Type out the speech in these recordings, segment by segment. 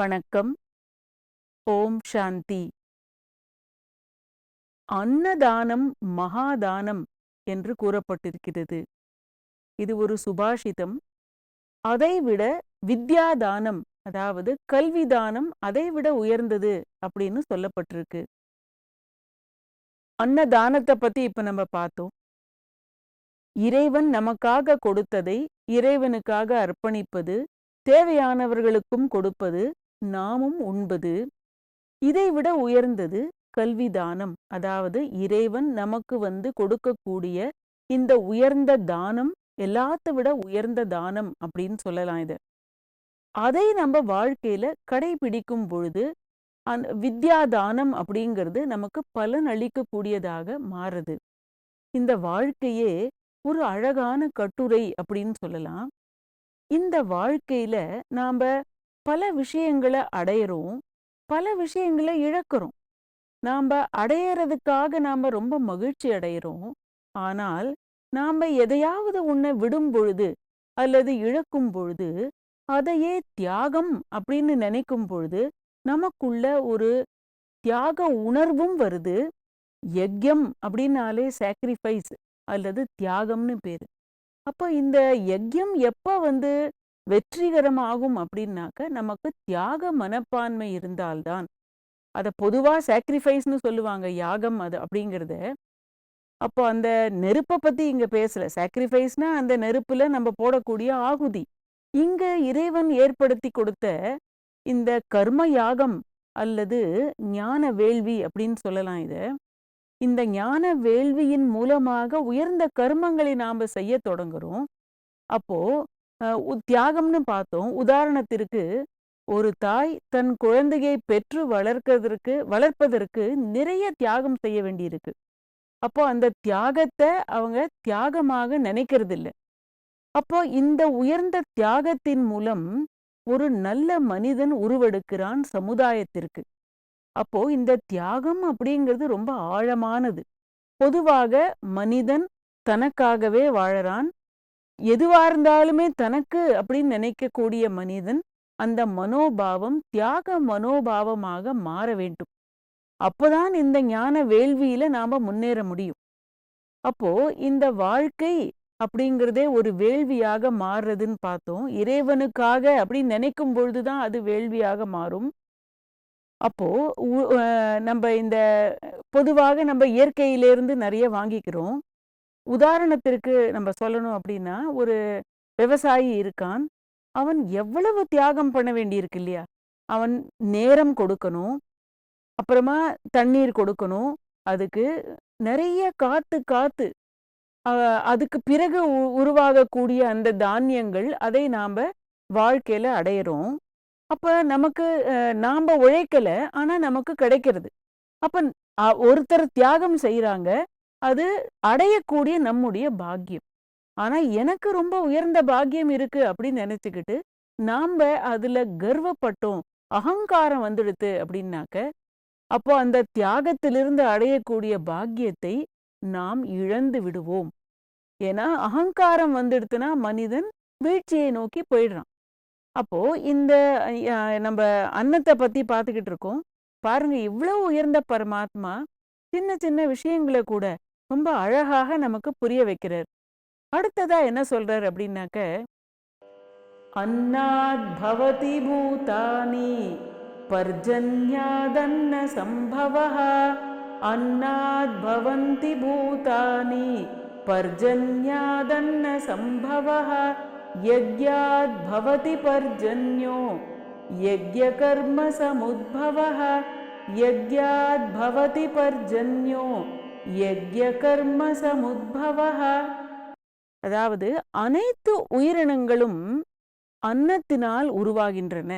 வணக்கம். ஓம் சாந்தி. அன்னதானம் மகாதானம் என்று கூறப்பட்டிருக்கிறது. இது ஒரு சுபாஷிதம். அதைவிட வித்யாதானம், அதாவது கல்விதானம் அதைவிட உயர்ந்தது அப்படின்னு சொல்லப்பட்டிருக்கு. அன்னதானத்தை பத்தி இப்ப நம்ம பார்த்தோம். இறைவன் நமக்காக கொடுத்ததை இறைவனுக்காக அர்ப்பணிப்பது, தேவையானவர்களுக்கும் கொடுப்பது, நாமும் உண்பது. இதைவிட உயர்ந்தது கல்விதானம். அதாவது இறைவன் நமக்கு கொடுக்கக்கூடிய இந்த உயர்ந்த தானம் எல்லாத்த விட உயர்ந்த தானம் அப்படின்னு சொல்லலாம். இத அதை நம்ம வாழ்க்கையில கடைபிடிக்கும் பொழுது வித்யாதானம் அப்படிங்கிறது நமக்கு பலன் அளிக்கக்கூடியதாக மாறுது. இந்த வாழ்க்கையே ஒரு அழகான கட்டுரை அப்படின்னு சொல்லலாம். இந்த வாழ்க்கையில நாம பல விஷயங்களை அடையிறோம், பல விஷயங்களை இழக்கிறோம். நாம அடையறதுக்காக நாம ரொம்ப மகிழ்ச்சி அடையிறோம். ஆனால் நாம எதையாவது ஒன்ன விடும் பொழுது அல்லது இழக்கும் பொழுது அதையே தியாகம் அப்படின்னு நினைக்கும் பொழுது நமக்குள்ள ஒரு தியாக உணர்வும் வருது. யஜ்யம் அப்படின்னாலே சாக்ரிஃபைஸ் அல்லது தியாகம்னு பேரு. அப்போ இந்த யஜ்யம் எப்ப வெற்றிகரமாகும் அப்படின்னாக்க நமக்கு தியாக மனப்பான்மை இருந்தால்தான். அத பொதுவா சாக்ரிஃபைஸ்னு சொல்லுவாங்க, யாகம் அது அப்படிங்கிறத. அப்போ அந்த நெருப்பை பத்தி இங்க பேசல. சாக்ரிஃபைஸ்னா அந்த நெருப்புல நம்ம போடக்கூடிய ஆகுதி. இங்க இறைவன் ஏற்படுத்தி கொடுத்த இந்த கர்ம யாகம் அல்லது ஞான வேள்வி அப்படின்னு சொல்லலாம் இத. இந்த ஞான வேள்வியின் மூலமாக உயர்ந்த கர்மங்களை நாம செய்ய தொடங்குறோம். அப்போ தியாகம்னு பார்த்தோம். உதாரணத்திற்கு ஒரு தாய் தன் குழந்தையை பெற்று வளர்ப்பதற்கு நிறைய தியாகம் செய்ய வேண்டியிருக்கு. அப்போ அந்த தியாகத்தை அவங்க தியாகமாக நினைக்கிறது இல்லை. அப்போ இந்த உயர்ந்த தியாகத்தின் மூலம் ஒரு நல்ல மனிதன் உருவெடுக்கிறான் சமுதாயத்திற்கு. அப்போ இந்த தியாகம் அப்படிங்கிறது ரொம்ப ஆழமானது. பொதுவாக மனிதன் தனக்காகவே வாழறான். எதுவா இருந்தாலுமே தனக்கு அப்படின்னு நினைக்கக்கூடிய மனிதன் அந்த மனோபாவம் தியாக மனோபாவமாக மாற வேண்டும். அப்போதான் இந்த ஞான வேள்வியில நாம முன்னேற முடியும். அப்போ இந்த வாழ்க்கை அப்படிங்கிறதே ஒரு வேள்வியாக மாறுறதுன்னு பார்த்தோம். இறைவனுக்காக அப்படின்னு நினைக்கும் பொழுதுதான் அது வேள்வியாக மாறும். அப்போ நம்ம இந்த பொதுவாக நம்ம இயற்கையிலிருந்து நிறைய வாங்கிக்கிறோம். உதாரணத்திற்கு நம்ம சொல்லணும் அப்படின்னா, ஒரு விவசாயி இருக்கான். அவன் எவ்வளவு தியாகம் பண்ண வேண்டியிருக்கு இல்லையா? அவன் நேரம் கொடுக்கணும், அப்புறமா தண்ணீர் கொடுக்கணும். அதுக்கு நிறைய காத்து அதுக்கு பிறகு உருவாகக்கூடிய அந்த தானியங்கள் அதை நாம வாழ்க்கையில அடையிறோம். அப்ப நமக்கு நாம உழைக்கல, ஆனா நமக்கு கிடைக்கிறது. அப்ப ஒருத்தர் தியாகம் செய்யறாங்க, அது அடையக்கூடிய நம்முடைய பாக்கியம். ஆனா எனக்கு ரொம்ப உயர்ந்த பாக்கியம் இருக்கு அப்படின்னு நினைச்சுக்கிட்டு நாம அதுல கர்வப்பட்டோம், அகங்காரம் வந்துடுது அப்படின்னாக்க, அப்போ அந்த தியாகத்திலிருந்து அடையக்கூடிய பாக்கியத்தை நாம் இழந்து விடுவோம். ஏன்னா அகங்காரம் வந்துடுத்துனா மனிதன் வீழ்ச்சியை நோக்கி போயிடுறான். அப்போ இந்த நம்ம அன்னத்தை பத்தி பார்த்துக்கிட்டு இருக்கோம். பாருங்க, இவ்வளவு உயர்ந்த பரமாத்மா சின்ன சின்ன விஷயங்களை கூட ரொம்ப அழகாக நமக்கு புரிய வைக்கிறார். அடுத்ததா என்ன சொல்றார் அப்படின்னாக்க, அன்னாத் பவதி பூதானி பர்ஜன்யாதன்ன சம்பவஹ. அன்னாத் பவந்தி பூதானி பர்ஜன்யாதன்ன சம்பவஹ. யக்யாத் பவதி பர்ஜன்யோ யக்ய கர்ம சமுத்பவஹ. யக்யாத் பவதி பர்ஜன்யோ யக்ய கர்ம சமுத்பவஹ. அதாவது அனைத்து உயிரினங்களும் அன்னத்தினால் உருவாகின்றன.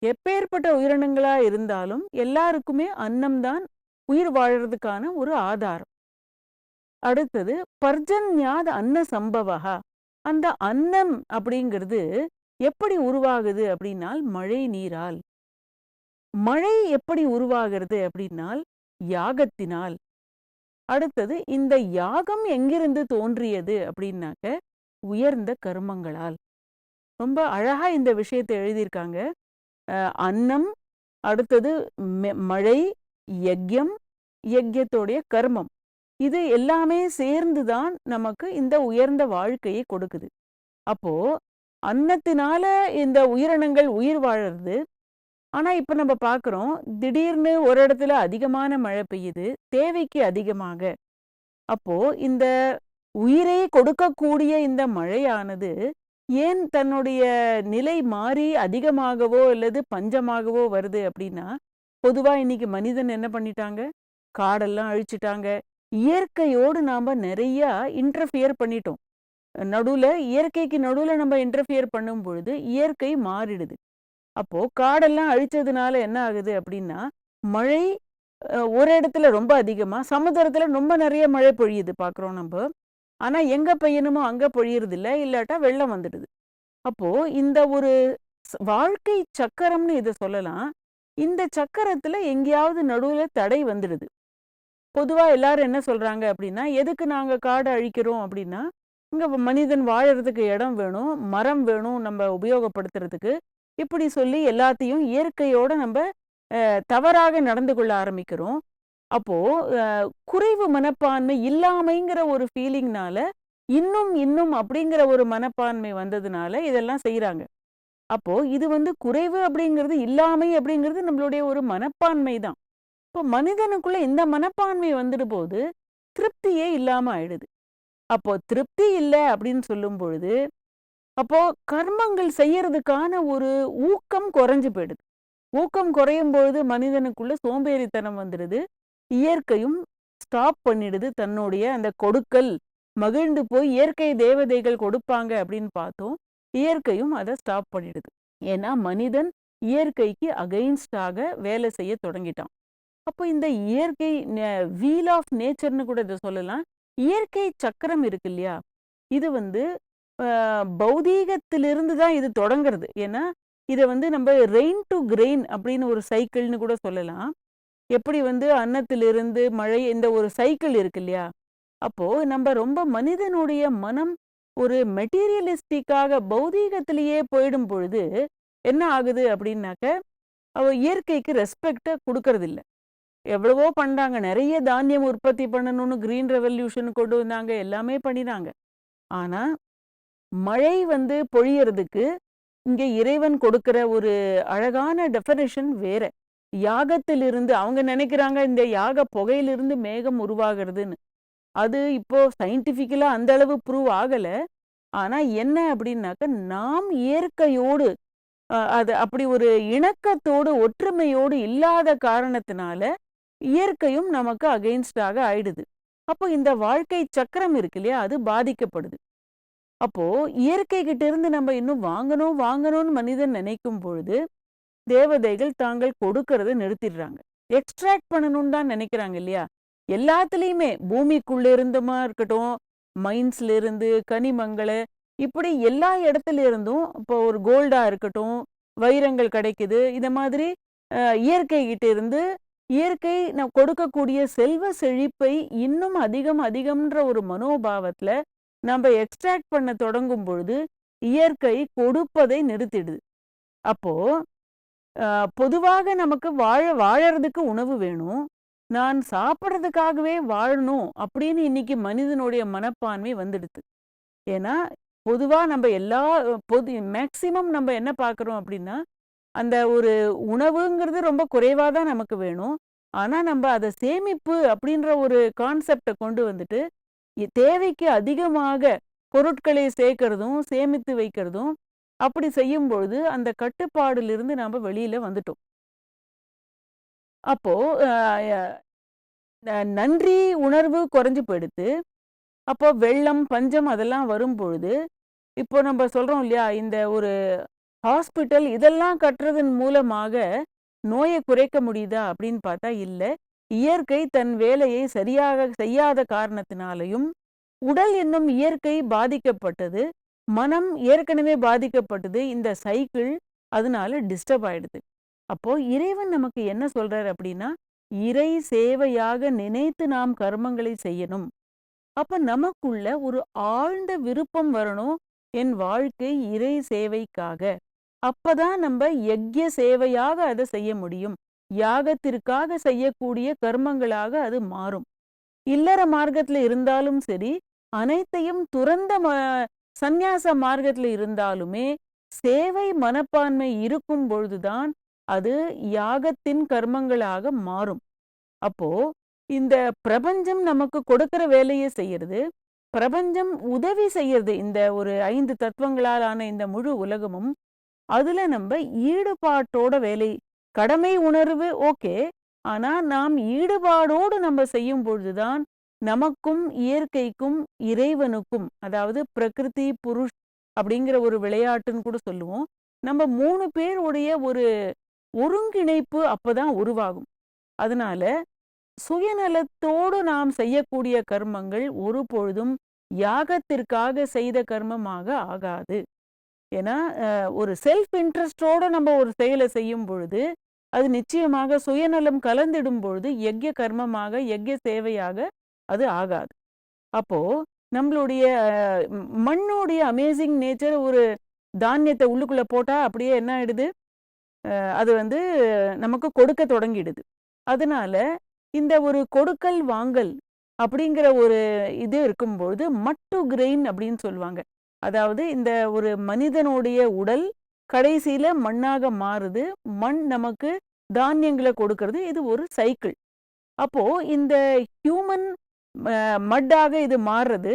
எப்பேற்பட்ட உயிரினங்களா இருந்தாலும் எல்லாருக்குமே அன்னம்தான் உயிர் வாழறதுக்கான ஒரு ஆதாரம். அடுத்தது பர்ஜன்யாத் அன்ன சம்பவஹா. அந்த அன்னம் அப்படிங்கிறது எப்படி உருவாகுது அப்படின்னால் மழை நீரால். மழை எப்படி உருவாகிறது அப்படின்னால் யாகத்தினால். அடுத்தது இந்த யாகம் எங்கிருந்து தோன்றியது அப்படின்னாக்க உயர்ந்த கர்மங்களால். ரொம்ப அழகா இந்த விஷயத்தை எழுதியிருக்காங்க. அன்னம், அடுத்தது மழை, யஜ்யம், யஜ்யத்தோடைய கர்மம். இது எல்லாமே சேர்ந்து தான் நமக்கு இந்த உயர்ந்த வாழ்க்கையை கொடுக்குது. அப்போ அன்னத்தினால இந்த உயிரினங்கள் உயிர் வாழறது. ஆனா இப்ப நம்ம பார்க்குறோம், திடீர்னு ஒரு இடத்துல அதிகமான மழை பெய்யுது, தேவைக்கு அதிகமாக. அப்போ இந்த உயிரை கொடுக்கக்கூடிய இந்த மழையானது ஏன் தன்னுடைய நிலை மாறி அதிகமாகவோ அல்லது பஞ்சமாகவோ வருது அப்படின்னா, பொதுவா இன்னைக்கு மனிதன் என்ன பண்ணிட்டாங்க? காடெல்லாம் அழிச்சிட்டாங்க. இயற்கையோடு நாம நிறைய இன்டர்ஃபியர் பண்ணிட்டோம். இயற்கைக்கு நடுவுல நம்ம இன்டர்ஃபியர் பண்ணும் பொழுது இயற்கை மாறிடுது. அப்போ காடெல்லாம் அழிச்சதுனால என்ன ஆகுது அப்படின்னா, மழை ஒரு இடத்துல ரொம்ப அதிகமா, சமுத்திரத்துல ரொம்ப நிறைய மழை பொழியுது பார்க்குறோம் நம்ப. ஆனா எங்க பெய்யணுமோ அங்க பொழியறதில்ல. இல்லாட்டா வெள்ளம் வந்துடுது. அப்போ இந்த ஒரு வாழ்க்கை சக்கரம்னு இத சொல்லலாம். இந்த சக்கரத்துல எங்கேயாவது நடுவுல தடை வந்துடுது. பொதுவா எல்லாரும் என்ன சொல்றாங்க அப்படின்னா, எதுக்கு நாங்க காட அழிக்கிறோம் அப்படின்னா, இங்க மனிதன் வாழறதுக்கு இடம் வேணும், மரம் வேணும் நம்ம உபயோகப்படுத்துறதுக்கு. இப்படி சொல்லி எல்லாத்தையும் இயற்கையோட நம்ப தவறாக நடந்து கொள்ள ஆரம்பிக்கிறோம். அப்போ குறைவு மனப்பான்மை இல்லாமைங்கிற ஒரு ஃபீலிங்னால, இன்னும் இன்னும் அப்படிங்கிற ஒரு மனப்பான்மை வந்ததுனால இதெல்லாம் செய்றாங்க. அப்போ இது குறைவு அப்படிங்கிறது, இல்லாமை அப்படிங்கிறது நம்மளுடைய ஒரு மனப்பான்மை தான். இப்போ மனிதனுக்குள்ள இந்த மனப்பான்மை வந்துடும்போது, திருப்தியே இல்லாம ஆயிடுது. அப்போ திருப்தி இல்ல அப்படின்னு சொல்லும் பொழுது, அப்போ கர்மங்கள் செய்யறதுக்கான ஒரு ஊக்கம் குறைஞ்சு போயிடுது. ஊக்கம் குறையும் பொழுது மனிதனுக்குள்ள சோம்பேறித்தனம் வந்துடுது. இயற்கையும் ஸ்டாப் பண்ணிடுது தன்னுடைய அந்த கொடுக்கல். மகிழ்ந்து போய் இயற்கை தேவதைகள் கொடுப்பாங்க அப்படின்னு பார்த்தோம். இயற்கையும் அதை ஸ்டாப் பண்ணிடுது. ஏன்னா மனிதன் இயற்கைக்கு அகைன்ஸ்டாக வேலை செய்ய தொடங்கிட்டான். அப்போ இந்த இயற்கை வீல் ஆஃப் நேச்சர்னு கூட இதை சொல்லலாம். இயற்கை சக்கரம் இருக்கு இல்லையா, இது பௌதீகத்திலிருந்து தான் இது தொடங்குறது. ஏன்னா இதை நம்ம ரெயின் டு கிரெயின் அப்படின்னு ஒரு சைக்கிள்னு கூட சொல்லலாம். எப்படி அன்னத்திலிருந்து மழை, இந்த ஒரு சைக்கிள் இருக்கு இல்லையா. அப்போ நம்ம ரொம்ப மனிதனுடைய மனம் ஒரு மெட்டீரியலிஸ்டிக்காக பௌதீகத்திலேயே போயிடும் பொழுது என்ன ஆகுது அப்படின்னாக்க, இயற்கைக்கு ரெஸ்பெக்ட கொடுக்கறது இல்ல. எவ்வளவோ பண்ணாங்க, நிறைய தானியம் உற்பத்தி பண்ணணும்னு கிரீன் ரெவல்யூஷன் கொண்டு வந்தாங்க, எல்லாமே பண்ணினாங்க. ஆனா மழை பொழியறதுக்கு இங்க இறைவன் கொடுக்கிற ஒரு அழகான டெஃபினிஷன் வேற. யாகத்திலிருந்து அவங்க நினைக்கிறாங்க இந்த யாக புகையிலிருந்து மேகம் உருவாகிறதுன்னு. அது இப்போ சயின்டிபிக்கலா அந்த அளவு ப்ரூவ் ஆகல. ஆனா என்ன அப்படின்னாக்க, நாம் இயற்கையோடு அது அப்படி ஒரு இணக்கத்தோடு ஒற்றுமையோடு இல்லாத காரணத்தினால இயற்கையும் நமக்கு அகைன்ஸ்டாக ஆயிடுது. அப்போ இந்த வாழ்க்கை சக்கரம் இருக்கு இல்லையா, அது பாதிக்கப்படுது. அப்போ இயற்கை கிட்ட இருந்து நம்ம இன்னும் வாங்கணும் வாங்கணும்னு மனிதன் நினைக்கும் பொழுது தேவதைகள் தாங்கள் கொடுக்கறத நிறுத்திடுறாங்க. எக்ஸ்ட்ராக்ட் பண்ணணும்னு தான் நினைக்கிறாங்க இல்லையா. எல்லாத்துலேயுமே பூமிக்குள்ள இருந்துமா இருக்கட்டும், மைன்ஸ்ல இருந்து, கனிமங்கள, இப்படி எல்லா இடத்துல இருந்தும் இப்போ ஒரு கோல்டா இருக்கட்டும், வைரங்கள் கிடைக்குது. இத மாதிரி இயற்கை கிட்ட இருந்து இயற்கை கொடுக்கக்கூடிய செல்வ செழிப்பை இன்னும் அதிகம் அதிகம்ன்ற ஒரு மனோபாவத்துல நம்ம எக்ஸ்ட்ராக்ட் பண்ண தொடங்கும் பொழுது இயற்கை கொடுப்பதை நிறுத்திடுது. அப்போ பொதுவாக நமக்கு வாழறதுக்கு உணவு வேணும், நான் சாப்பிட்றதுக்காகவே வாழணும் அப்படின்னு இன்னைக்கு மனிதனுடைய மனப்பான்மை வந்துடுது. ஏன்னா பொதுவா நம்ம எல்லா மேக்சிமம் நம்ம என்ன பார்க்குறோம் அப்படின்னா, அந்த ஒரு உணவுங்கிறது ரொம்ப குறைவா தான் நமக்கு வேணும். ஆனா நம்ம அதை சேமிப்பு அப்படின்ற ஒரு கான்செப்டை கொண்டு வந்துட்டு தேவைக்கு அதிகமாக பொருட்களை சேர்க்கறதும் சேமித்து வைக்கிறதும், அப்படி செய்யும் பொழுது அந்த கட்டுப்பாடிலிருந்து நாம வெளியில வந்துட்டோம். அப்போ நன்றி உணர்வு குறைஞ்சு போயிடுது. அப்போ வெள்ளம், பஞ்சம் அதெல்லாம் வரும்பொழுது, இப்போ நம்ம சொல்றோம் இல்லையா, இந்த ஒரு ஹாஸ்பிட்டல் இதெல்லாம் கட்டுறதன் மூலமாக நோயை குறைக்க முடியுதா அப்படின்னு பார்த்தா இல்ல. இயற்கை தன் வேலையை சரியாக செய்யாத காரணத்தினாலையும், உடல் என்னும் இயற்கை பாதிக்கப்பட்டது, மனம் ஏற்கனவே பாதிக்கப்பட்டது. இந்த சைக்கிள் அதனால டிஸ்டர்ப் ஆயிடுது. அப்போ இறைவன் நமக்கு என்ன சொல்றார் அப்படின்னா, இறை சேவையாக நினைத்து நாம் கர்மங்களை செய்யணும். அப்ப நமக்குள்ள ஒரு ஆழ்ந்த விருப்பம் வரணும், என் வாழ்க்கை இறை சேவைக்காக. அப்பதான் நம்ம யக்ய சேவையாக அதை செய்ய முடியும். யாகத்திற்காக செய்யக்கூடிய கர்மங்களாக அது மாறும். இல்லற மார்க்கத்துல இருந்தாலும் சரி, அனைத்தையும் துறந்த சந்நியாச மார்க்கத்துல இருந்தாலுமே சேவை மனப்பான்மை இருக்கும் பொழுதுதான் அது யாகத்தின் கர்மங்களாக மாறும். அப்போ இந்த பிரபஞ்சம் நமக்கு கொடுக்கிற வேலையை செய்யறது, பிரபஞ்சம் உதவி செய்யறது, இந்த ஒரு 5 தத்துவங்களால் ஆன இந்த முழு உலகமும் அதுல நம்ம ஈடுபாட்டோட வேலை, கடமை உணர்வு ஓகே, ஆனா நாம் ஈடுபாடோடு நம்ம செய்யும் பொழுதுதான் நமக்கும் இயற்கைக்கும் இறைவனுக்கும், அதாவது பிரகிருதி புருஷ் அப்படிங்கிற ஒரு விளையாட்டுன்னு கூட சொல்லுவோம், நம்ம 3 பேருடைய ஒரு ஒருங்கிணைப்பு அப்பதான் உருவாகும். அதனால சுயநலத்தோடு நாம் செய்யக்கூடிய கர்மங்கள் ஒருபொழுதும் யாகத்திற்காக செய்த கர்மமாக ஆகாது. ஏன்னா ஒரு செல்ஃப் இன்ட்ரெஸ்டோட நம்ம ஒரு செயலை செய்யும் பொழுது அது நிச்சயமாக சுயநலம் கலந்திடும் பொழுது யக்ய கர்மமாக யக்ய சேவையாக அது ஆகாது. அப்போ நம்மளுடைய மண்ணுடைய அமேசிங் நேச்சர், ஒரு தானியத்தை உள்ளுக்குள்ள போட்டா அப்படியே என்ன ஆயிடுது, அது நமக்கு கொடுக்க தொடங்கிடுது. அதனால இந்த ஒரு கொடுக்கல் வாங்கல் அப்படிங்கிற ஒரு இது இருக்கும்பொழுது மட்டு கிரெயின் அப்படின்னு சொல்லுவாங்க. அதாவது இந்த ஒரு மனிதனுடைய உடல் கடைசியில மண்ணாக மாறுது, மண் நமக்கு தானியங்களை கொடுக்கறது, இது ஒரு சைக்கிள். அப்போ இந்த ஹியூமன் மட்டாக இது மாறுறது,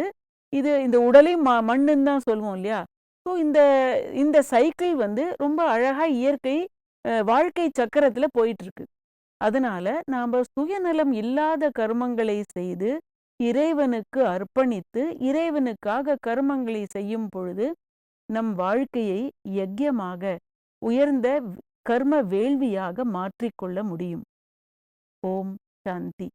இது இந்த உடலையும் மண்ணுன்னு தான் சொல்லுவோம் இல்லையா? ஸோ இந்த இந்த சைக்கிள் ரொம்ப அழகா இயற்கை வாழ்க்கை சக்கரத்துல போயிட்டு இருக்கு. அதனால நாம சுயநலம் இல்லாத கர்மங்களை செய்து இறைவனுக்கு அர்ப்பணித்து இறைவனுக்காக கர்மங்களை செய்யும் பொழுது நம் வாழ்க்கையை யக்யமாக உயர்ந்த கர்ம வேள்வியாக மாற்றிக்கொள்ள முடியும். ஓம் சாந்தி.